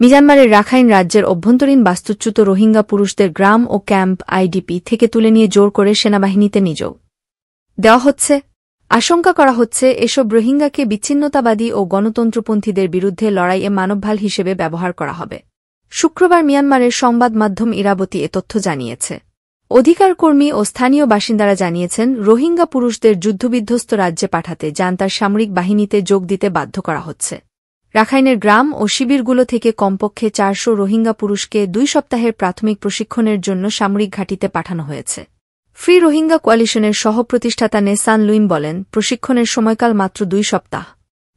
মিয়ানমারের রাখাইন রাজ্যের অভ্যন্তরীণ বাস্তুচ্যুত রোহিঙ্গা পুরুষদের গ্রাম ও ক্যাম্প আইডিপি থেকে তুলে নিয়ে জোর করে সেনাবাহিনীতে নিয়োগ দেওয়া হচ্ছে। আশঙ্কা করা হচ্ছে এসব রোহিঙ্গাকে বিচ্ছিন্নতাবাদী ও গণতন্ত্রপন্থীদের বিরুদ্ধে লড়াইয়ে মানবঢাল হিসেবে ব্যবহার করা হবে। শুক্রবার মিয়ানমারের সংবাদ মাধ্যম ইরাবতী এ তথ্য জানিয়েছে। অধিকারকর্মী ও স্থানীয় বাসিন্দারা জানিয়েছেন, রোহিঙ্গা পুরুষদের যুদ্ধবিধ্বস্ত রাজ্যে পাঠাতে জান্তার সামরিক বাহিনীতে যোগ দিতে বাধ্য করা হচ্ছে। রাখাইনের গ্রাম ও শিবিরগুলো থেকে কমপক্ষে ৪০০ রোহিঙ্গা পুরুষকে ২ সপ্তাহের প্রাথমিক প্রশিক্ষণের জন্য সামরিক ঘাঁটিতে পাঠানো হয়েছে। ফ্রি রোহিঙ্গা কোয়ালিশনের সহ-প্রতিষ্ঠাতা নেসান লুইম বলেন, প্রশিক্ষণের সময়কাল মাত্র ২ সপ্তাহ।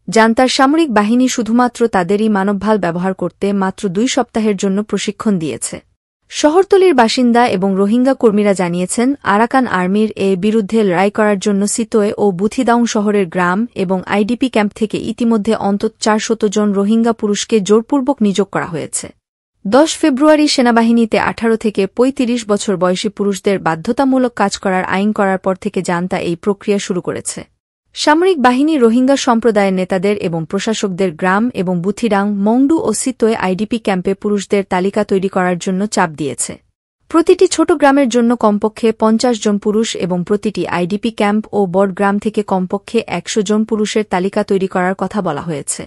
জান্তার সামরিক বাহিনী শুধুমাত্র তাদেরই মানবঢাল ব্যবহার করতে মাত্র ২ সপ্তাহের জন্য প্রশিক্ষণ দিয়েছে। শহরতলির বাসিন্দা এবং রোহিঙ্গা কর্মীরা জানিয়েছেন, আরাকান আর্মির বিরুদ্ধে লড়াই করার জন্য সিতোয়ে ও বুথিদাউং শহরের গ্রাম এবং আইডিপি ক্যাম্প থেকে ইতিমধ্যে অন্তত ৪০০ জন রোহিঙ্গা পুরুষকে জোরপূর্বক নিয়োগ করা হয়েছে। ১০ ফেব্রুয়ারি সেনাবাহিনীতে ১৮ থেকে ৩৫ বছর বয়সী পুরুষদের বাধ্যতামূলক কাজ করার আইন করার পর থেকে জান্তা এই প্রক্রিয়া শুরু করেছে। সামরিক বাহিনী রোহিঙ্গা সম্প্রদায়ের নেতাদের এবং প্রশাসকদের গ্রাম এবং বুথিডাং, মংডু ও সিতোয়ে আইডিপি ক্যাম্পে পুরুষদের তালিকা তৈরি করার জন্য চাপ দিয়েছে। প্রতিটি ছোট গ্রামের জন্য কমপক্ষে ৫০ জন পুরুষ এবং প্রতিটি আইডিপি ক্যাম্প ও বড় গ্রাম থেকে কমপক্ষে ১০০ জন পুরুষের তালিকা তৈরি করার কথা বলা হয়েছে।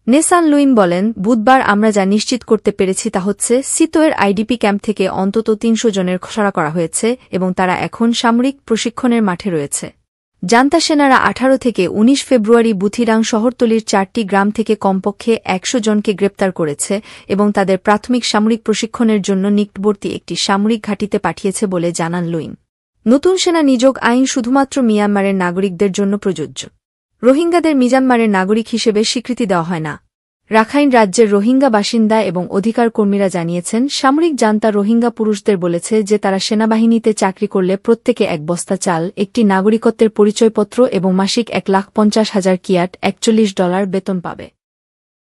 নেসান লুইম বলেন, বুধবার আমরা যা নিশ্চিত করতে পেরেছি তা হচ্ছে, সিতোয়ের আইডিপি ক্যাম্প থেকে অন্তত ৩০০ জনের খসড়া করা হয়েছে এবং তারা এখন সামরিক প্রশিক্ষণের মাঠে রয়েছে। জান্তা সেনারা ১৮ থেকে ১৯ ফেব্রুয়ারি বুথিডাং শহরতলির ৪টি গ্রাম থেকে কমপক্ষে ১০০ জনকে গ্রেপ্তার করেছে এবং তাদের প্রাথমিক সামরিক প্রশিক্ষণের জন্য নিকটবর্তী একটি সামরিক ঘাঁটিতে পাঠিয়েছে বলে জানান লুইম। নতুন সেনা নিযোগ আইন শুধুমাত্র মিয়ানমারের নাগরিকদের জন্য প্রযোজ্য। রোহিঙ্গাদের মিয়ানমারের নাগরিক হিসেবে স্বীকৃতি দেওয়া হয় না। রাখাইন রাজ্যের রোহিঙ্গা বাসিন্দা এবং অধিকার কর্মীরা জানিয়েছেন, সামরিক জান্তা রোহিঙ্গা পুরুষদের বলেছে যে তারা সেনাবাহিনীতে চাকরি করলে প্রত্যেকে ১ বস্তা চাল, একটি নাগরিকত্বের পরিচয়পত্র এবং মাসিক ১,৫০,০০০ কিয়াট $৪১ বেতন পাবে।